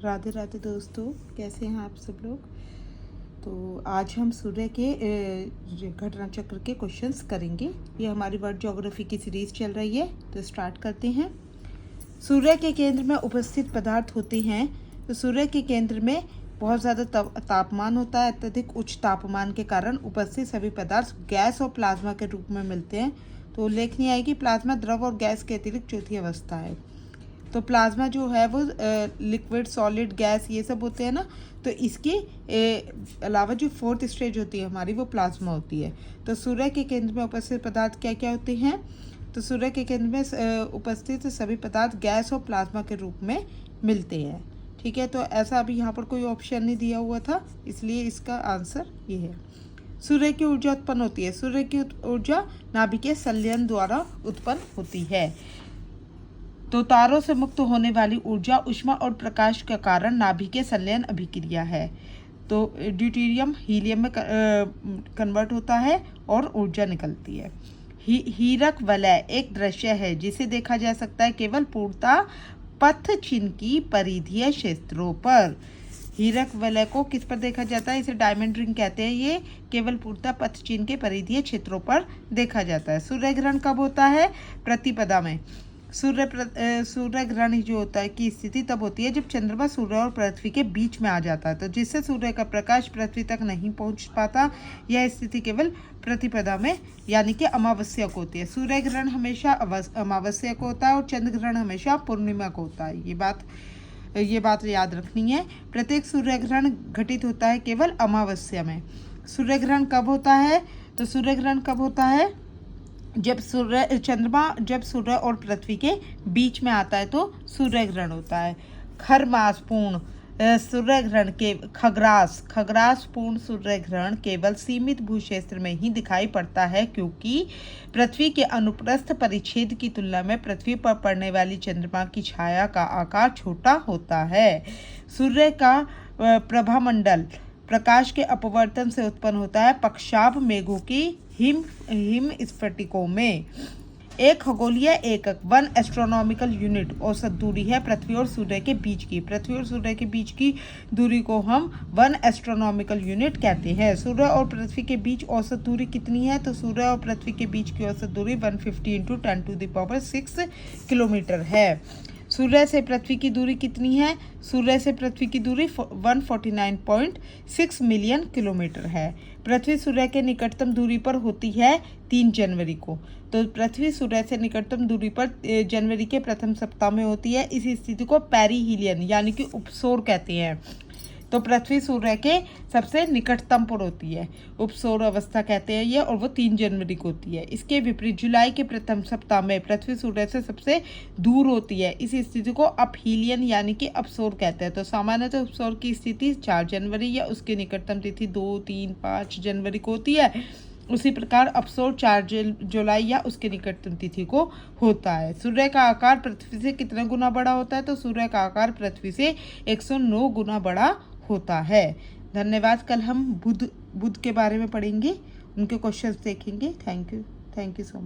राधे राधे दोस्तों, कैसे हैं आप सब लोग। तो आज हम सूर्य के घटना चक्र के क्वेश्चंस करेंगे। ये हमारी वर्ल्ड ज्योग्राफी की सीरीज चल रही है, तो स्टार्ट करते हैं। सूर्य के केंद्र में उपस्थित पदार्थ होते हैं। तो सूर्य के केंद्र में बहुत ज़्यादा तापमान होता है। अत्यधिक उच्च तापमान के कारण उपस्थित सभी पदार्थ गैस और प्लाज्मा के रूप में मिलते हैं। तो उल्लेखनीय है कि प्लाज्मा द्रव और गैस के अतिरिक्त चौथी अवस्था है। तो प्लाज्मा जो है वो लिक्विड, सॉलिड, गैस ये सब होते हैं ना। तो इसके अलावा जो फोर्थ स्टेज होती है हमारी, वो प्लाज्मा होती है। तो सूर्य के केंद्र में उपस्थित पदार्थ क्या क्या होते हैं। तो सूर्य के केंद्र में उपस्थित सभी पदार्थ गैस और प्लाज्मा के रूप में मिलते हैं। ठीक है, तो ऐसा अभी यहाँ पर कोई ऑप्शन नहीं दिया हुआ था, इसलिए इसका आंसर ये है। सूर्य की ऊर्जा उत्पन्न होती है। सूर्य की ऊर्जा नाभिकीय संलयन द्वारा उत्पन्न होती है। तो तारों से मुक्त होने वाली ऊर्जा ऊष्मा और प्रकाश के कारण नाभिकीय संलयन अभिक्रिया है। तो ड्यूटेरियम हीलियम में कन्वर्ट होता है और ऊर्जा निकलती है। हीरक वलय एक दृश्य है जिसे देखा जा सकता है केवल पूर्णतः पथ चिन्ह की परिधीय क्षेत्रों पर। हीरक वलय को किस पर देखा जाता है? इसे डायमंड रिंग कहते हैं। ये केवल पूर्णतः पथ चिन्ह के परिधीय क्षेत्रों पर देखा जाता है। सूर्य ग्रहण कब होता है? प्रतिपदा में। सूर्य ग्रहण जो होता है की स्थिति तब होती है जब चंद्रमा सूर्य और पृथ्वी के बीच में आ जाता है, तो जिससे सूर्य का प्रकाश पृथ्वी तक नहीं पहुंच पाता। यह स्थिति केवल प्रतिपदा में यानी कि अमावस्या को होती है। सूर्य ग्रहण हमेशा अमावस्या को होता है और चंद्र ग्रहण हमेशा पूर्णिमा को होता है। ये बात याद रखनी है। प्रत्येक सूर्य ग्रहण घटित होता है केवल अमावस्या में। सूर्य ग्रहण कब होता है? तो सूर्य ग्रहण कब होता है? जब सूर्य और पृथ्वी के बीच में आता है तो सूर्य ग्रहण होता है। खरमास पूर्ण सूर्य ग्रहण के खग्रास पूर्ण सूर्य ग्रहण केवल सीमित भूक्षेत्र में ही दिखाई पड़ता है, क्योंकि पृथ्वी के अनुप्रस्थ परिच्छेद की तुलना में पृथ्वी पर पड़ने वाली चंद्रमा की छाया का आकार छोटा होता है। सूर्य का प्रभामंडल प्रकाश के अपवर्तन से उत्पन्न होता है पक्षाभ मेघों की हिम स्फटिकों में। एक खगोलीय एकक 1 एस्ट्रोनॉमिकल यूनिट औसत दूरी है पृथ्वी और सूर्य के बीच की। पृथ्वी और सूर्य के बीच की दूरी को हम 1 एस्ट्रोनॉमिकल यूनिट कहते हैं। सूर्य और पृथ्वी के बीच औसत दूरी कितनी है? तो सूर्य और पृथ्वी के बीच की औसत दूरी 150 × 10⁶ किलोमीटर है। सूर्य से पृथ्वी की दूरी कितनी है? सूर्य से पृथ्वी की दूरी 149.6 मिलियन किलोमीटर है। पृथ्वी सूर्य के निकटतम दूरी पर होती है 3 जनवरी को। तो पृथ्वी सूर्य से निकटतम दूरी पर जनवरी के प्रथम सप्ताह में होती है। इस स्थिति को पेरिहीलियन यानी कि उपसौर कहते हैं। तो पृथ्वी सूर्य के सबसे निकटतम पर होती है, उपसौर अवस्था कहते हैं ये, और वो 3 जनवरी को होती है। इसके विपरीत जुलाई के प्रथम सप्ताह में पृथ्वी सूर्य से सबसे दूर होती है। इस स्थिति को अपहीलियन यानी कि अपसौर कहते हैं। तो सामान्यतः उपसौर की स्थिति 4 जनवरी या उसके निकटतम तिथि 2, 3, 5 जनवरी को होती है। उसी प्रकार अपसौर 4 जुलाई या उसके निकटतम तिथि को होता है। सूर्य का आकार पृथ्वी से कितना गुना बड़ा होता है? तो सूर्य का आकार पृथ्वी से 109 गुना बड़ा होता है। धन्यवाद। कल हम बुध के बारे में पढ़ेंगे, उनके क्वेश्चंस देखेंगे। Thank you so much.